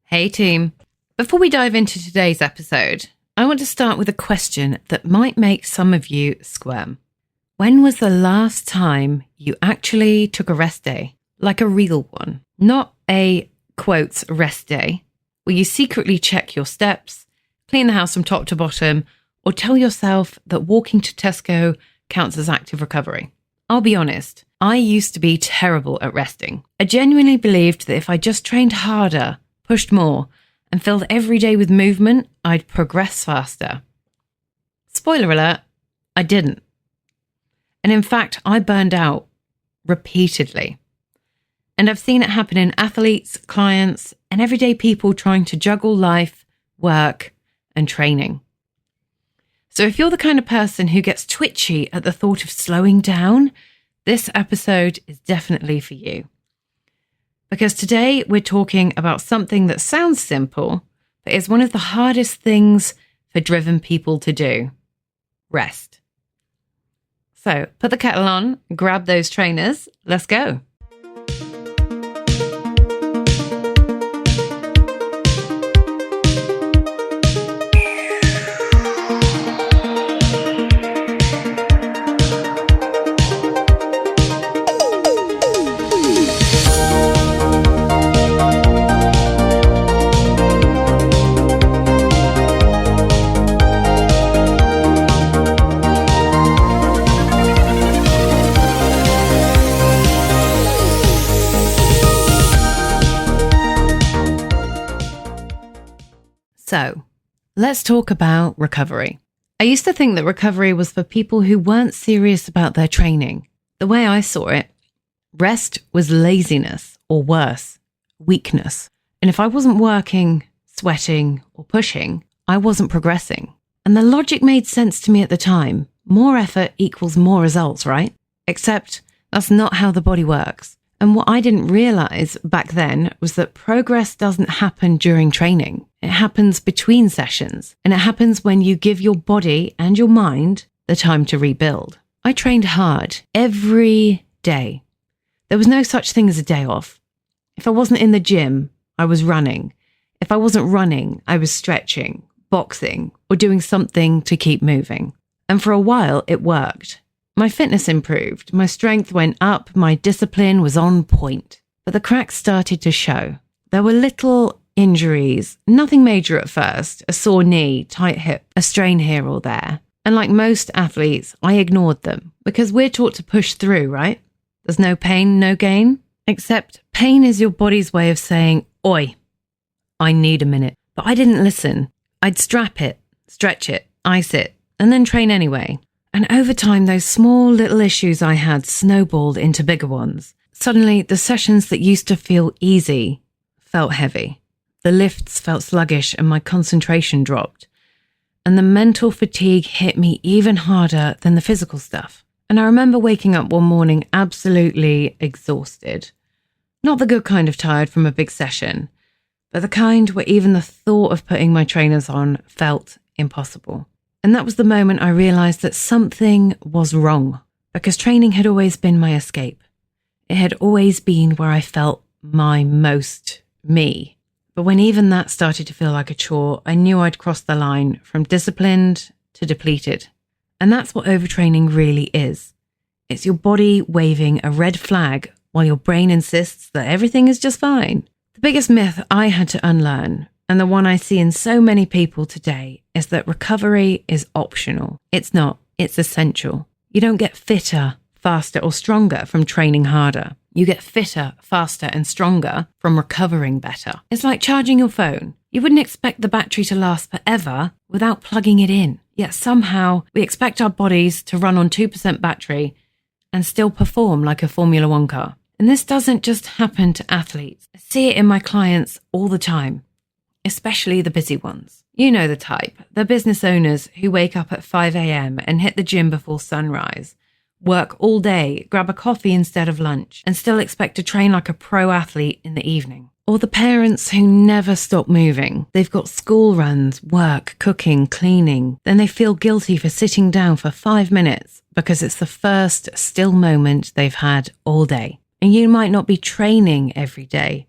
Hey team. Before we dive into today's episode, I want to start with a question that might make some of you squirm. When was the last time you actually took a rest day? Like a real one. Not a, quotes, rest day, where you secretly check your steps, clean the house from top to bottom, or tell yourself that walking to Tesco counts as active recovery. I'll be honest, I used to be terrible at resting. I genuinely believed that if I just trained harder, pushed more, and filled every day with movement, I'd progress faster. Spoiler alert, I didn't. And in fact, I burned out repeatedly. And I've seen it happen in athletes, clients, and everyday people trying to juggle life, work, and training. So if you're the kind of person who gets twitchy at the thought of slowing down, this episode is definitely for you. Because today we're talking about something that sounds simple, but is one of the hardest things for driven people to do: rest. So put the kettle on, grab those trainers, let's go. So, let's talk about recovery. I used to think that recovery was for people who weren't serious about their training. The way I saw it, rest was laziness, or worse, weakness. And if I wasn't working, sweating, or pushing, I wasn't progressing. And the logic made sense to me at the time. More effort equals more results, right? Except that's not how the body works. And what I didn't realize back then was that progress doesn't happen during training. It happens between sessions, and it happens when you give your body and your mind the time to rebuild. I trained hard every day. There was no such thing as a day off. If I wasn't in the gym, I was running. If I wasn't running, I was stretching, boxing, or doing something to keep moving. And for a while, it worked. My fitness improved, my strength went up, my discipline was on point. But the cracks started to show. There were little injuries, nothing major at first, a sore knee, tight hip, a strain here or there. And like most athletes, I ignored them because we're taught to push through, right? There's no pain, no gain. Except pain is your body's way of saying, oi, I need a minute. But I didn't listen. I'd strap it, stretch it, ice it, and then train anyway. And over time, those small little issues I had snowballed into bigger ones. Suddenly, the sessions that used to feel easy felt heavy. The lifts felt sluggish and my concentration dropped. And the mental fatigue hit me even harder than the physical stuff. And I remember waking up one morning absolutely exhausted. Not the good kind of tired from a big session, but the kind where even the thought of putting my trainers on felt impossible. And that was the moment I realized that something was wrong, because training had always been my escape. It had always been where I felt my most me. But when even that started to feel like a chore, I knew I'd crossed the line from disciplined to depleted. And that's what overtraining really is. It's your body waving a red flag while your brain insists that everything is just fine. The biggest myth I had to unlearn, and the one I see in so many people today, is that recovery is optional. It's not. It's essential. You don't get fitter, faster, or stronger from training harder. You get fitter, faster, and stronger from recovering better. It's like charging your phone. You wouldn't expect the battery to last forever without plugging it in. Yet somehow we expect our bodies to run on 2% battery and still perform like a Formula One car. And this doesn't just happen to athletes. I see it in my clients all the time, especially the busy ones. You know the type, the business owners who wake up at 5 a.m. and hit the gym before sunrise, work all day, grab a coffee instead of lunch, and still expect to train like a pro athlete in the evening. Or the parents who never stop moving. They've got school runs, work, cooking, cleaning. Then they feel guilty for sitting down for 5 minutes because it's the first still moment they've had all day. And you might not be training every day,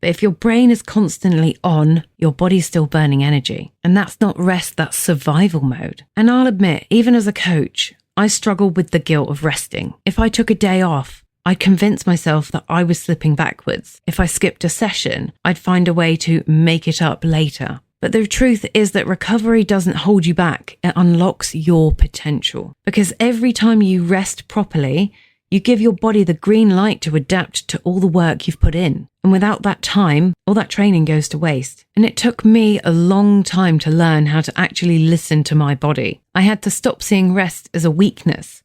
But if your brain is constantly on, your body's still burning energy. And that's not rest, that's survival mode. And I'll admit, even as a coach, I struggled with the guilt of resting. If I took a day off, I'd convince myself that I was slipping backwards. If I skipped a session, I'd find a way to make it up later. But the truth is that recovery doesn't hold you back. It unlocks your potential. Because every time you rest properly, you give your body the green light to adapt to all the work you've put in. And without that time, all that training goes to waste. And it took me a long time to learn how to actually listen to my body. I had to stop seeing rest as a weakness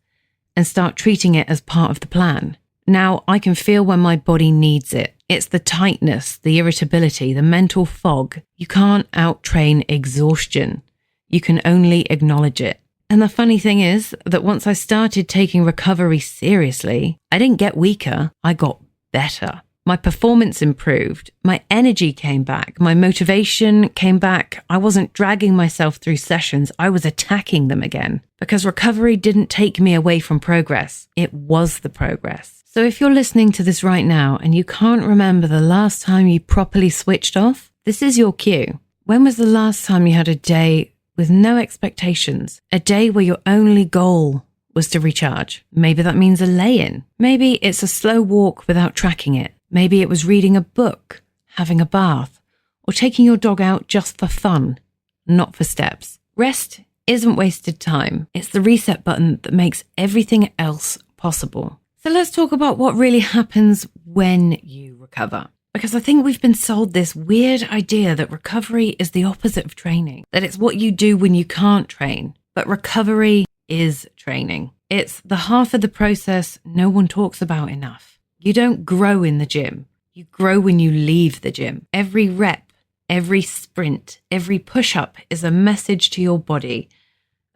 and start treating it as part of the plan. Now I can feel when my body needs it. It's the tightness, the irritability, the mental fog. You can't out-train exhaustion. You can only acknowledge it. And the funny thing is that once I started taking recovery seriously, I didn't get weaker, I got better. My performance improved, my energy came back, my motivation came back. I wasn't dragging myself through sessions, I was attacking them again. Because recovery didn't take me away from progress, it was the progress. So if you're listening to this right now and you can't remember the last time you properly switched off, this is your cue. When was the last time you had a day with no expectations? A day where your only goal was to recharge? Maybe that means a lay-in. Maybe it's a slow walk without tracking it. Maybe it was reading a book, having a bath, or taking your dog out just for fun, not for steps. Rest isn't wasted time. It's the reset button that makes everything else possible. So let's talk about what really happens when you recover. Because I think we've been sold this weird idea that recovery is the opposite of training, that it's what you do when you can't train. But recovery is training. It's the half of the process no one talks about enough. You don't grow in the gym. You grow when you leave the gym. Every rep, every sprint, every push-up is a message to your body,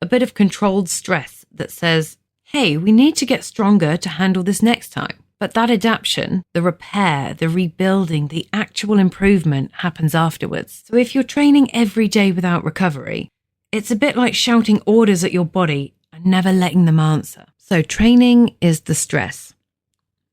a bit of controlled stress that says, hey, we need to get stronger to handle this next time. But that adaptation, the repair, the rebuilding, the actual improvement happens afterwards. So if you're training every day without recovery, it's a bit like shouting orders at your body and never letting them answer. So training is the stress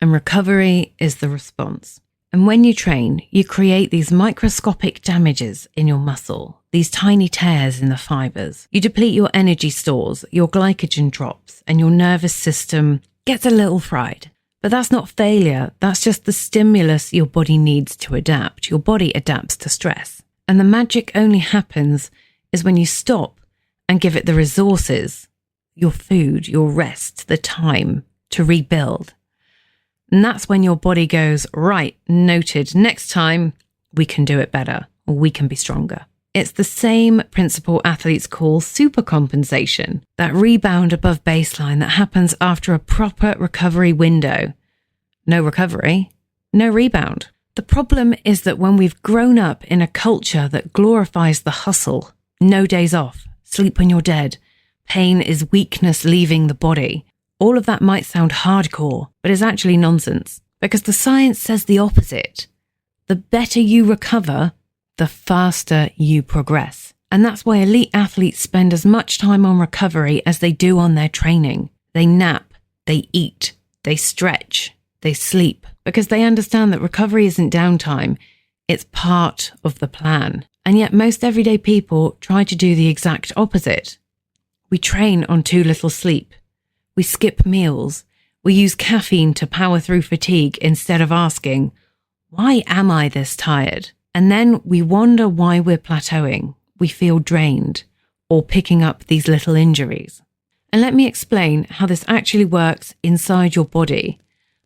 and recovery is the response. And when you train, you create these microscopic damages in your muscle, these tiny tears in the fibers. You deplete your energy stores, your glycogen drops, and your nervous system gets a little fried. But that's not failure. That's just the stimulus your body needs to adapt. Your body adapts to stress. And the magic only happens is when you stop and give it the resources, your food, your rest, the time to rebuild. And that's when your body goes, right, noted, next time we can do it better, or we can be stronger. It's the same principle athletes call supercompensation, that rebound above baseline that happens after a proper recovery window. No recovery, no rebound. The problem is that when we've grown up in a culture that glorifies the hustle, no days off, sleep when you're dead, pain is weakness leaving the body, all of that might sound hardcore, but is actually nonsense. Because the science says the opposite. The better you recover, the faster you progress. And that's why elite athletes spend as much time on recovery as they do on their training. They nap, they eat, they stretch, they sleep. Because they understand that recovery isn't downtime, it's part of the plan. And yet most everyday people try to do the exact opposite. We train on too little sleep. We skip meals. We use caffeine to power through fatigue instead of asking, why am I this tired? And then we wonder why we're plateauing. We feel drained or picking up these little injuries. And let me explain how this actually works inside your body,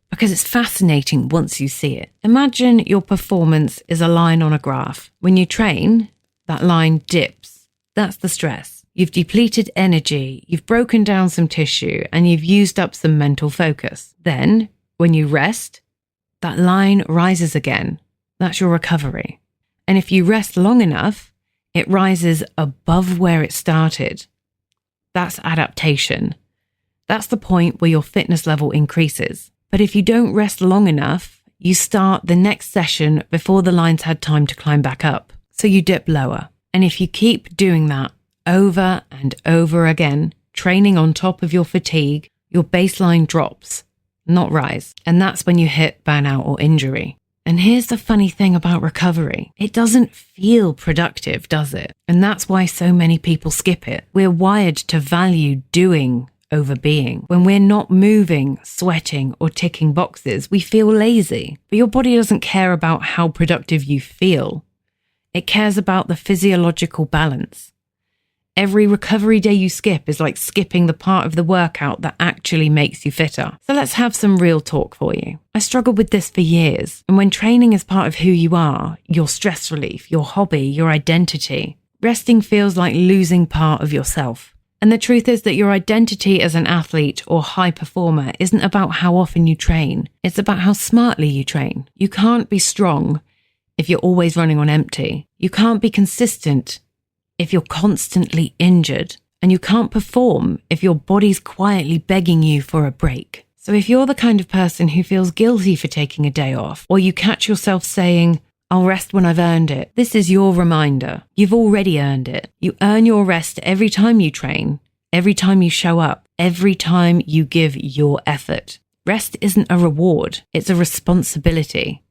because it's fascinating once you see it. Imagine your performance is a line on a graph. When you train, that line dips. That's the stress. You've depleted energy, you've broken down some tissue, and you've used up some mental focus. Then, when you rest, that line rises again. That's your recovery. And if you rest long enough, it rises above where it started. That's adaptation. That's the point where your fitness level increases. But if you don't rest long enough, you start the next session before the line's had time to climb back up. So you dip lower. And if you keep doing that over and over again, training on top of your fatigue, your baseline drops, not rise. And that's when you hit burnout or injury. And here's the funny thing about recovery. It doesn't feel productive, does it? And that's why so many people skip it. We're wired to value doing over being. When we're not moving, sweating, or ticking boxes, we feel lazy. But your body doesn't care about how productive you feel. It cares about the physiological balance. Every recovery day you skip is like skipping the part of the workout that actually makes you fitter. So let's have some real talk for you. I struggled with this for years. And when training is part of who you are, your stress relief, your hobby, your identity, resting feels like losing part of yourself. And the truth is that your identity as an athlete or high performer isn't about how often you train. It's about how smartly you train. You can't be strong if you're always running on empty. You can't be consistent if you're constantly injured, and you can't perform if your body's quietly begging you for a break. So if you're the kind of person who feels guilty for taking a day off, or you catch yourself saying, I'll rest when I've earned it, this is your reminder. You've already earned it. You earn your rest every time you train, every time you show up, every time you give your effort. Rest isn't a reward, it's a responsibility.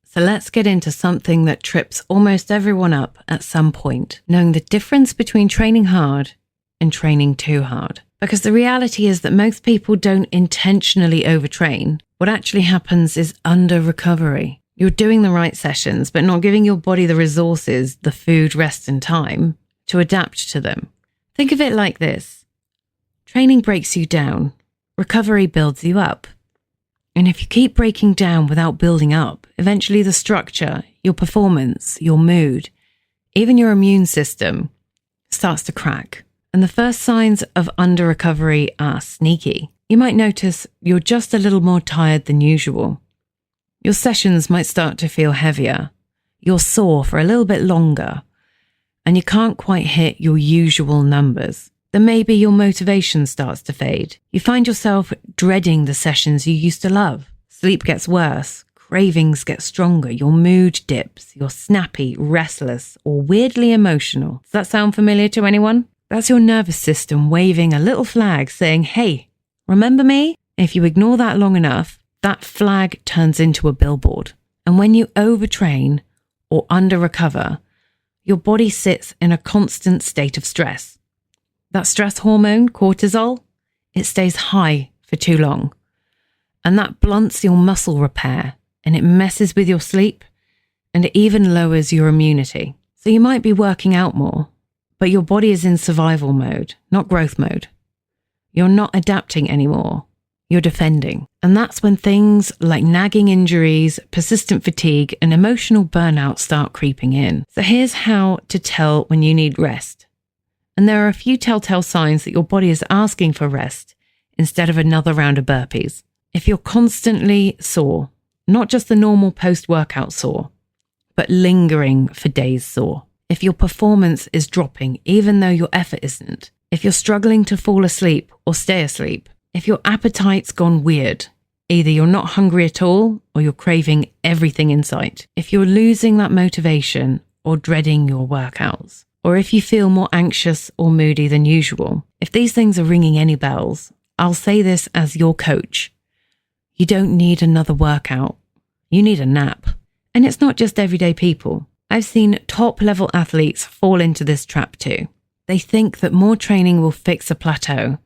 So let's get into something that trips almost everyone up at some point, knowing the difference between training hard and training too hard. Because the reality is that most people don't intentionally overtrain. What actually happens is under recovery. You're doing the right sessions, but not giving your body the resources, the food, rest, and time to adapt to them. Think of it like this. Training breaks you down. Recovery builds you up. And if you keep breaking down without building up, eventually the structure, your performance, your mood, even your immune system starts to crack. And the first signs of under recovery are sneaky. You might notice you're just a little more tired than usual. Your sessions might start to feel heavier. You're sore for a little bit longer. And you can't quite hit your usual numbers. Then maybe your motivation starts to fade. You find yourself dreading the sessions you used to love. Sleep gets worse, cravings get stronger, your mood dips, you're snappy, restless, or weirdly emotional. Does that sound familiar to anyone? That's your nervous system waving a little flag saying, hey, remember me? If you ignore that long enough, that flag turns into a billboard. And when you overtrain or under-recover, your body sits in a constant state of stress. That stress hormone, cortisol, it stays high for too long. And that blunts your muscle repair, and it messes with your sleep, and it even lowers your immunity. So you might be working out more, but your body is in survival mode, not growth mode. You're not adapting anymore. You're defending. And that's when things like nagging injuries, persistent fatigue, and emotional burnout start creeping in. So here's how to tell when you need rest. And there are a few telltale signs that your body is asking for rest instead of another round of burpees. If you're constantly sore, not just the normal post-workout sore, but lingering for days sore. If your performance is dropping, even though your effort isn't. If you're struggling to fall asleep or stay asleep. If your appetite's gone weird, either you're not hungry at all or you're craving everything in sight. If you're losing that motivation or dreading your workouts. Or if you feel more anxious or moody than usual. If these things are ringing any bells, I'll say this as your coach. You don't need another workout. You need a nap. And it's not just everyday people. I've seen top-level athletes fall into this trap too. They think that more training will fix a plateau.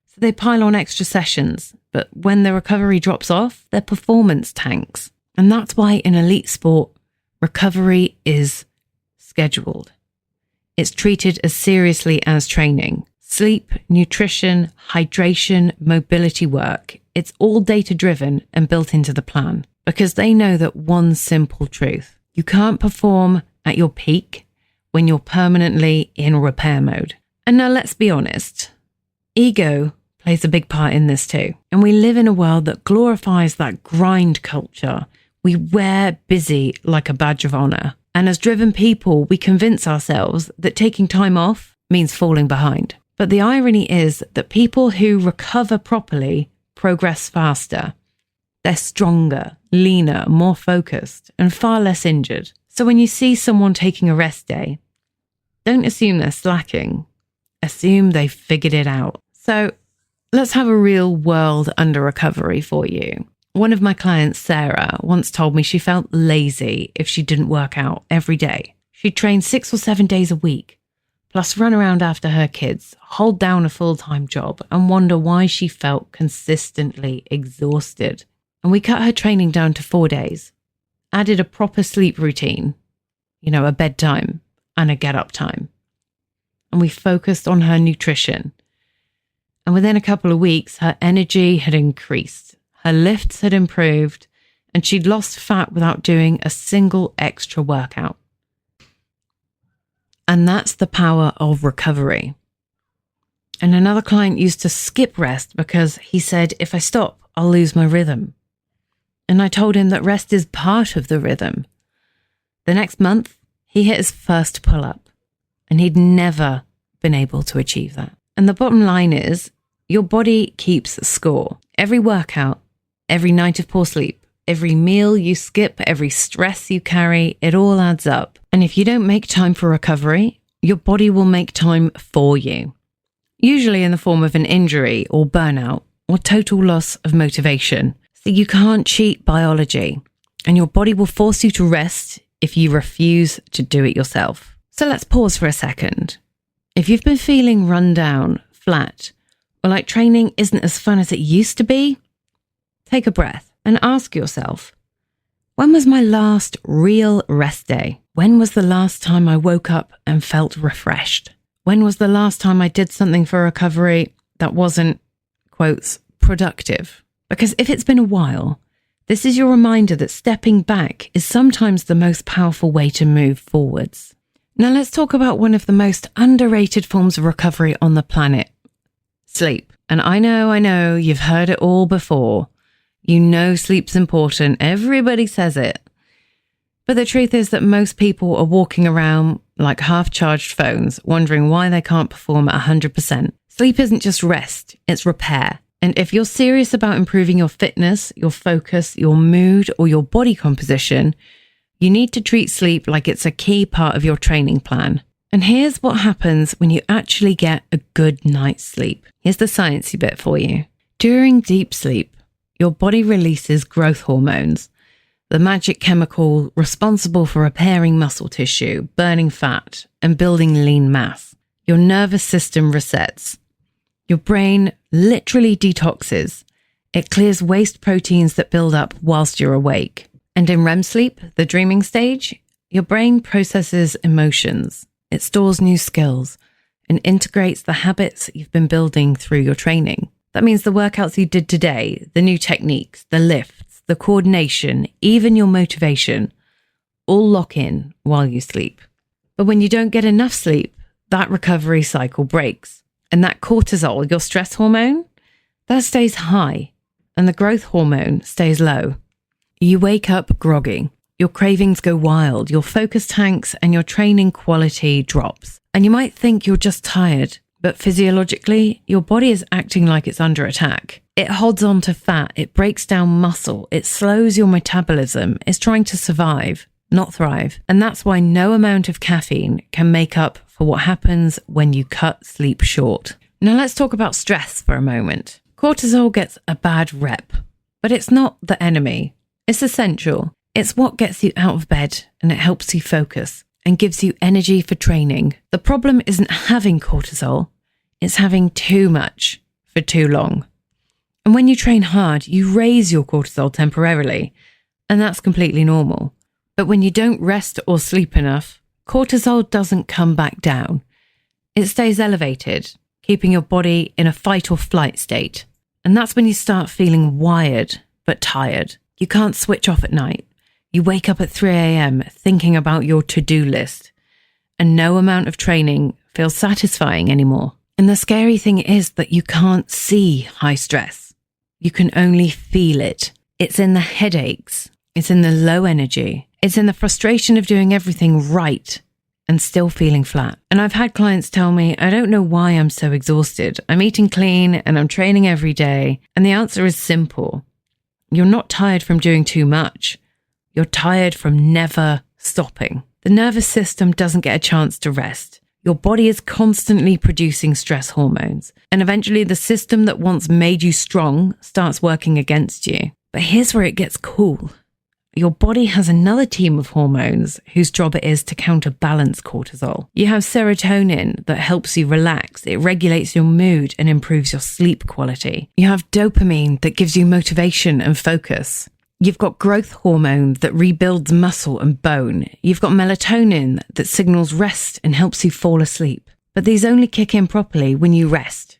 So they pile on extra sessions, but when the recovery drops off, their performance tanks. And that's why in elite sport, recovery is scheduled. It's treated as seriously as training. Sleep, nutrition, hydration, mobility work. It's all data-driven and built into the plan because they know that one simple truth. You can't perform at your peak when you're permanently in repair mode. And now let's be honest. Ego plays a big part in this too. And we live in a world that glorifies that grind culture. We wear busy like a badge of honor. And as driven people, we convince ourselves that taking time off means falling behind. But the irony is that people who recover properly progress faster. They're stronger, leaner, more focused, and far less injured. So when you see someone taking a rest day, don't assume they're slacking. Assume they've figured it out. So let's have a real world under recovery for you. One of my clients, Sarah, once told me she felt lazy if she didn't work out every day. She'd train 6 or 7 days a week, plus run around after her kids, hold down a full-time job, and wonder why she felt consistently exhausted. And we cut her training down to 4 days, added a proper sleep routine, a bedtime and a get-up time. And we focused on her nutrition. And within a couple of weeks, her energy had increased. Her lifts had improved, and she'd lost fat without doing a single extra workout. And that's the power of recovery. And another client used to skip rest because he said, if I stop, I'll lose my rhythm. And I told him that rest is part of the rhythm. The next month, he hit his first pull-up, and he'd never been able to achieve that. And the bottom line is, your body keeps score. Every workout, every night of poor sleep, every meal you skip, every stress you carry, it all adds up. And if you don't make time for recovery, your body will make time for you. Usually in the form of an injury or burnout or total loss of motivation. So you can't cheat biology, and your body will force you to rest if you refuse to do it yourself. So let's pause for a second. If you've been feeling run down, flat, or like training isn't as fun as it used to be, take a breath and ask yourself, when was my last real rest day? When was the last time I woke up and felt refreshed? When was the last time I did something for recovery that wasn't, quotes, productive? Because if it's been a while, this is your reminder that stepping back is sometimes the most powerful way to move forwards. Now let's talk about one of the most underrated forms of recovery on the planet, sleep. And I know, you've heard it all before. You know sleep's important. Everybody says it. But the truth is that most people are walking around like half-charged phones, wondering why they can't perform at 100%. Sleep isn't just rest, it's repair. And if you're serious about improving your fitness, your focus, your mood, or your body composition, you need to treat sleep like it's a key part of your training plan. And here's what happens when you actually get a good night's sleep. Here's the sciencey bit for you. During deep sleep, your body releases growth hormones, the magic chemical responsible for repairing muscle tissue, burning fat, and building lean mass. Your nervous system resets. Your brain literally detoxes. It clears waste proteins that build up whilst you're awake. And in REM sleep, the dreaming stage, your brain processes emotions. It stores new skills and integrates the habits you've been building through your training. That means the workouts you did today, the new techniques, the lifts, the coordination, even your motivation, all lock in while you sleep. But when you don't get enough sleep, that recovery cycle breaks. And that cortisol, your stress hormone, that stays high, and the growth hormone stays low. You wake up groggy, your cravings go wild, your focus tanks, and your training quality drops. And you might think you're just tired, but physiologically, your body is acting like it's under attack. It holds on to fat, it breaks down muscle, it slows your metabolism, it's trying to survive, not thrive. And that's why no amount of caffeine can make up for what happens when you cut sleep short. Now let's talk about stress for a moment. Cortisol gets a bad rep, but it's not the enemy. It's essential. It's what gets you out of bed, and it helps you focus and gives you energy for training. The problem isn't having cortisol, it's having too much for too long. And when you train hard, you raise your cortisol temporarily, and that's completely normal. But when you don't rest or sleep enough, cortisol doesn't come back down. It stays elevated, keeping your body in a fight or flight state. And that's when you start feeling wired but tired. You can't switch off at night. You wake up at 3 a.m. thinking about your to-do list, and no amount of training feels satisfying anymore. And the scary thing is that you can't see high stress. You can only feel it. It's in the headaches. It's in the low energy. It's in the frustration of doing everything right and still feeling flat. And I've had clients tell me, I don't know why I'm so exhausted. I'm eating clean and I'm training every day. And the answer is simple. You're not tired from doing too much. You're tired from never stopping. The nervous system doesn't get a chance to rest. Your body is constantly producing stress hormones. And eventually the system that once made you strong starts working against you. But here's where it gets cool. Your body has another team of hormones whose job it is to counterbalance cortisol. You have serotonin that helps you relax. It regulates your mood and improves your sleep quality. You have dopamine that gives you motivation and focus. You've got growth hormone that rebuilds muscle and bone. You've got melatonin that signals rest and helps you fall asleep. But these only kick in properly when you rest.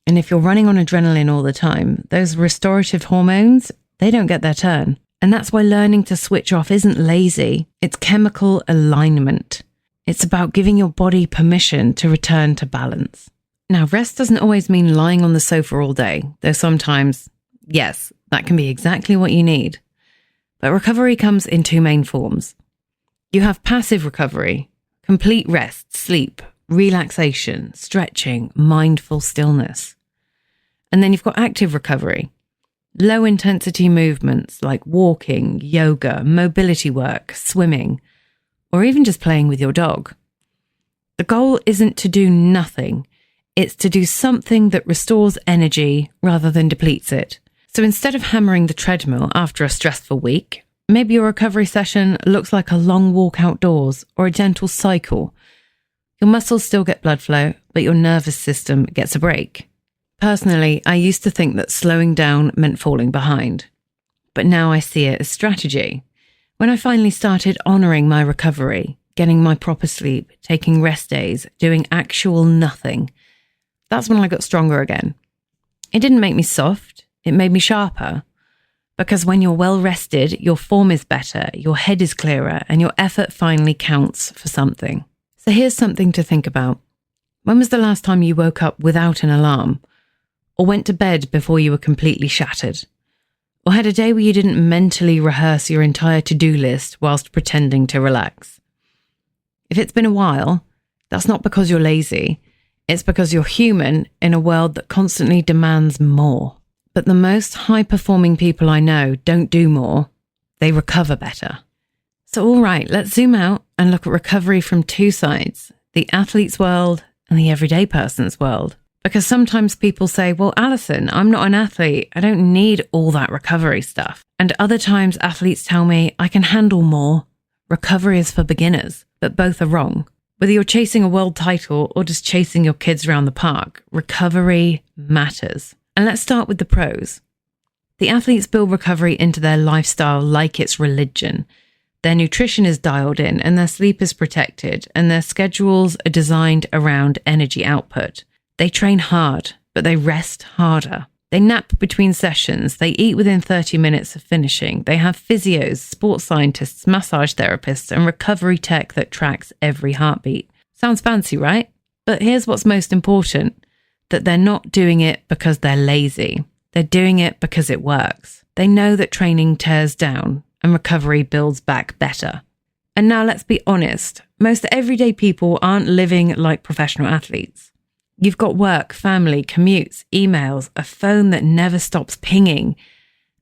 And if you're running on adrenaline all the time, those restorative hormones, they don't get their turn. And that's why learning to switch off isn't lazy, it's chemical alignment. It's about giving your body permission to return to balance. Now, rest doesn't always mean lying on the sofa all day, though sometimes, yes, that can be exactly what you need. But recovery comes in two main forms. You have passive recovery, complete rest, sleep, relaxation, stretching, mindful stillness. And then you've got active recovery. Low intensity movements like walking, yoga, mobility work, swimming, or even just playing with your dog. The goal isn't to do nothing. It's to do something that restores energy rather than depletes it. So instead of hammering the treadmill after a stressful week, maybe your recovery session looks like a long walk outdoors or a gentle cycle. Your muscles still get blood flow, but your nervous system gets a break. Personally, I used to think that slowing down meant falling behind, but now I see it as strategy. When I finally started honouring my recovery, getting my proper sleep, taking rest days, doing actual nothing, that's when I got stronger again. It didn't make me soft, it made me sharper. Because when you're well rested, your form is better, your head is clearer, and your effort finally counts for something. So here's something to think about. When was the last time you woke up without an alarm? Or went to bed before you were completely shattered? Or had a day where you didn't mentally rehearse your entire to-do list whilst pretending to relax? If it's been a while, that's not because you're lazy. It's because you're human in a world that constantly demands more. But the most high-performing people I know don't do more. They recover better. So all right, let's zoom out and look at recovery from two sides, the athlete's world and the everyday person's world. Because sometimes people say, well, Alison, I'm not an athlete. I don't need all that recovery stuff. And other times athletes tell me I can handle more. Recovery is for beginners, but both are wrong. Whether you're chasing a world title or just chasing your kids around the park, recovery matters. And let's start with the pros. The athletes build recovery into their lifestyle like it's religion. Their nutrition is dialed in and their sleep is protected and their schedules are designed around energy output. They train hard, but they rest harder. They nap between sessions. They eat within 30 minutes of finishing. They have physios, sports scientists, massage therapists, and recovery tech that tracks every heartbeat. Sounds fancy, right? But here's what's most important, that they're not doing it because they're lazy. They're doing it because it works. They know that training tears down and recovery builds back better. And now let's be honest, most everyday people aren't living like professional athletes. You've got work, family, commutes, emails, a phone that never stops pinging.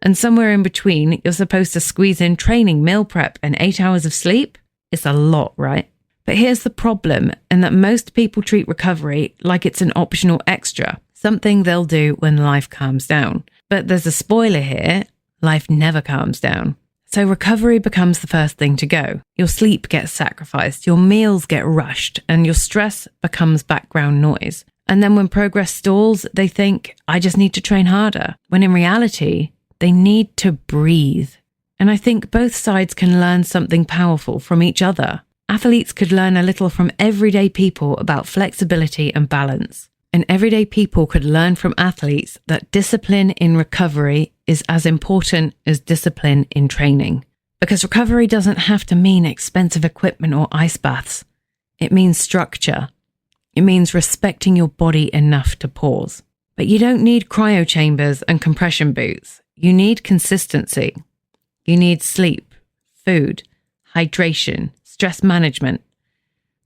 And somewhere in between, you're supposed to squeeze in training, meal prep, and 8 hours of sleep? It's a lot, right? But here's the problem, in that most people treat recovery like it's an optional extra, something they'll do when life calms down. But there's a spoiler here, life never calms down. So recovery becomes the first thing to go. Your sleep gets sacrificed, your meals get rushed, and your stress becomes background noise. And then when progress stalls, they think, I just need to train harder. When in reality, they need to breathe. And I think both sides can learn something powerful from each other. Athletes could learn a little from everyday people about flexibility and balance. And everyday people could learn from athletes that discipline in recovery is as important as discipline in training. Because recovery doesn't have to mean expensive equipment or ice baths. It means structure. It means respecting your body enough to pause. But you don't need cryo chambers and compression boots. You need consistency. You need sleep, food, hydration, stress management.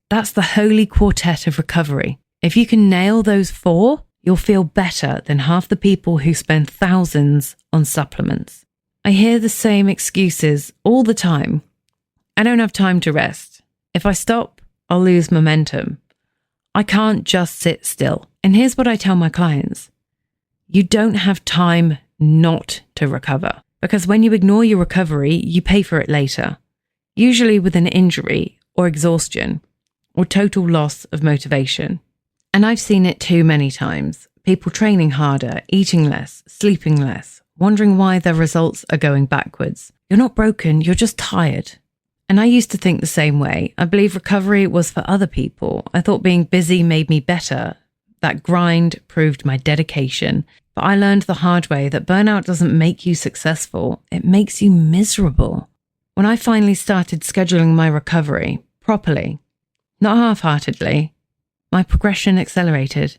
That's the holy quartet of recovery. If you can nail those four, you'll feel better than half the people who spend thousands on supplements. I hear the same excuses all the time. I don't have time to rest. If I stop, I'll lose momentum. I can't just sit still. And here's what I tell my clients. You don't have time not to recover. Because when you ignore your recovery, you pay for it later, usually with an injury or exhaustion or total loss of motivation. And I've seen it too many times. People training harder, eating less, sleeping less, wondering why their results are going backwards. You're not broken, you're just tired. And I used to think the same way. I believe recovery was for other people. I thought being busy made me better. That grind proved my dedication. But I learned the hard way that burnout doesn't make you successful. It makes you miserable. When I finally started scheduling my recovery properly, not half-heartedly, my progression accelerated,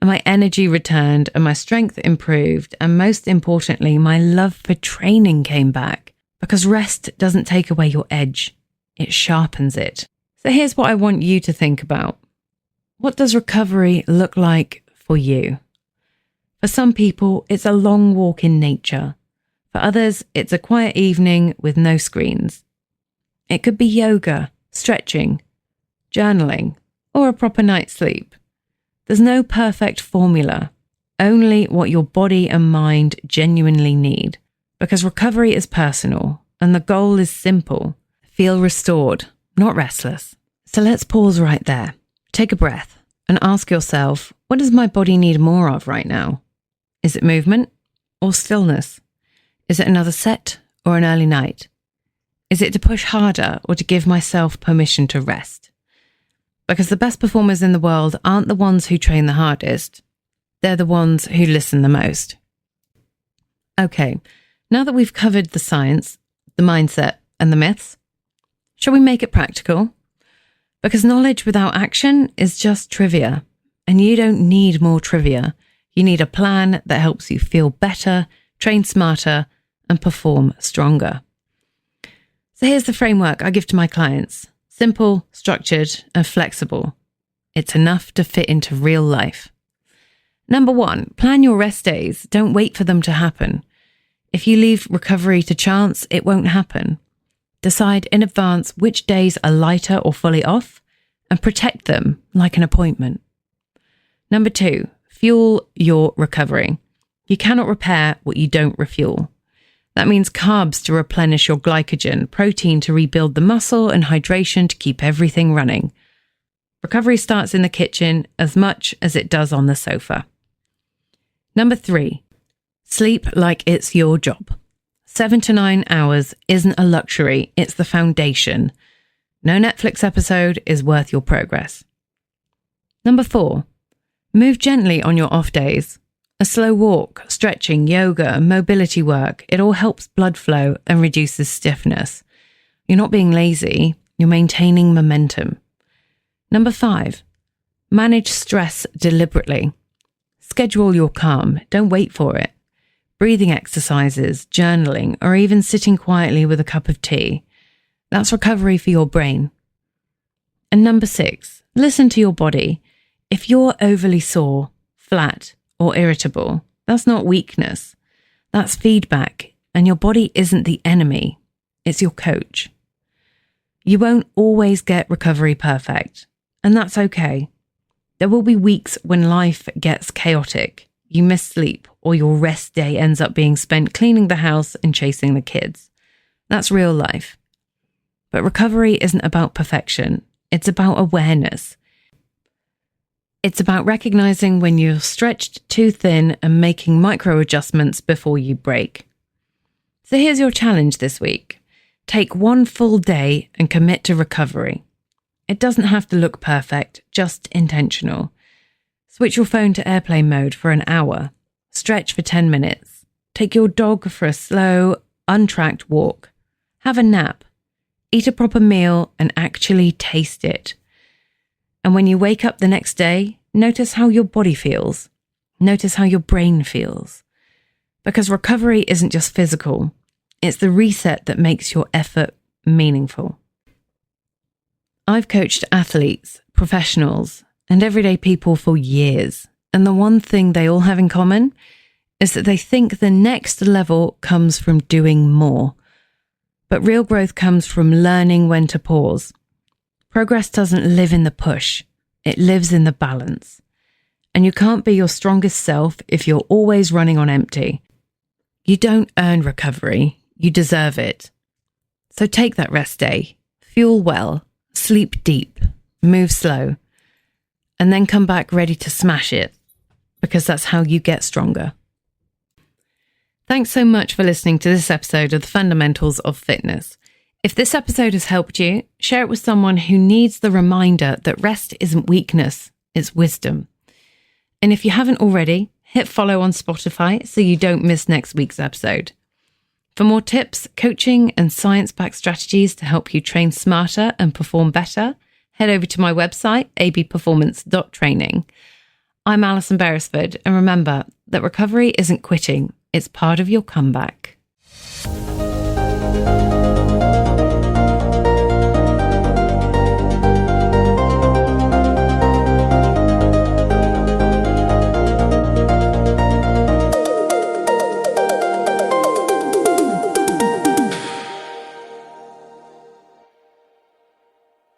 and my energy returned, and my strength improved, and most importantly, my love for training came back, because rest doesn't take away your edge, it sharpens it. So here's what I want you to think about. What does recovery look like for you? For some people, it's a long walk in nature. For others, it's a quiet evening with no screens. It could be yoga, stretching, journaling, or a proper night's sleep. There's no perfect formula, only what your body and mind genuinely need. Because recovery is personal, and the goal is simple. Feel restored, not restless. So let's pause right there. Take a breath and ask yourself, what does my body need more of right now? Is it movement or stillness? Is it another set or an early night? Is it to push harder or to give myself permission to rest? Because the best performers in the world aren't the ones who train the hardest. They're the ones who listen the most. Okay, now that we've covered the science, the mindset, and the myths, shall we make it practical? Because knowledge without action is just trivia, and you don't need more trivia. You need a plan that helps you feel better, train smarter, and perform stronger. So here's the framework I give to my clients. Simple, structured, and flexible. It's enough to fit into real life. Number 1, plan your rest days. Don't wait for them to happen. If you leave recovery to chance, it won't happen. Decide in advance which days are lighter or fully off and protect them like an appointment. Number 2, fuel your recovery. You cannot repair what you don't refuel. That means carbs to replenish your glycogen, protein to rebuild the muscle, and hydration to keep everything running. Recovery starts in the kitchen as much as it does on the sofa. Number 3, sleep like it's your job. 7 to 9 hours isn't a luxury, it's the foundation. No Netflix episode is worth your progress. Number 4, move gently on your off days. A slow walk, stretching, yoga, mobility work, it all helps blood flow and reduces stiffness. You're not being lazy, you're maintaining momentum. Number 5, manage stress deliberately. Schedule your calm, don't wait for it. Breathing exercises, journaling, or even sitting quietly with a cup of tea. That's recovery for your brain. And number 6, listen to your body. If you're overly sore, flat, or irritable, that's not weakness. That's feedback, and your body isn't the enemy. It's your coach. You won't always get recovery perfect, and that's okay. There will be weeks when life gets chaotic. You miss sleep, or your rest day ends up being spent cleaning the house and chasing the kids. That's real life. But recovery isn't about perfection. It's about awareness. It's about recognizing when you're stretched too thin and making micro adjustments before you break. So here's your challenge this week. Take 1 full day and commit to recovery. It doesn't have to look perfect, just intentional. Switch your phone to airplane mode for an hour. Stretch for 10 minutes. Take your dog for a slow, untracked walk. Have a nap. Eat a proper meal and actually taste it. And when you wake up the next day, notice how your body feels. Notice how your brain feels. Because recovery isn't just physical. It's the reset that makes your effort meaningful. I've coached athletes, professionals, and everyday people for years. And the one thing they all have in common is that they think the next level comes from doing more. But real growth comes from learning when to pause. Progress doesn't live in the push. It lives in the balance. And you can't be your strongest self if you're always running on empty. You don't earn recovery, you deserve it. So take that rest day, fuel well, sleep deep, move slow, and then come back ready to smash it, because that's how you get stronger. Thanks so much for listening to this episode of The Fundamentals of Fitness. If this episode has helped you, share it with someone who needs the reminder that rest isn't weakness, it's wisdom. And if you haven't already, hit follow on Spotify so you don't miss next week's episode. For more tips, coaching, and science-backed strategies to help you train smarter and perform better, head over to my website, abperformance.training. I'm Alison Beresford, and remember that recovery isn't quitting, it's part of your comeback.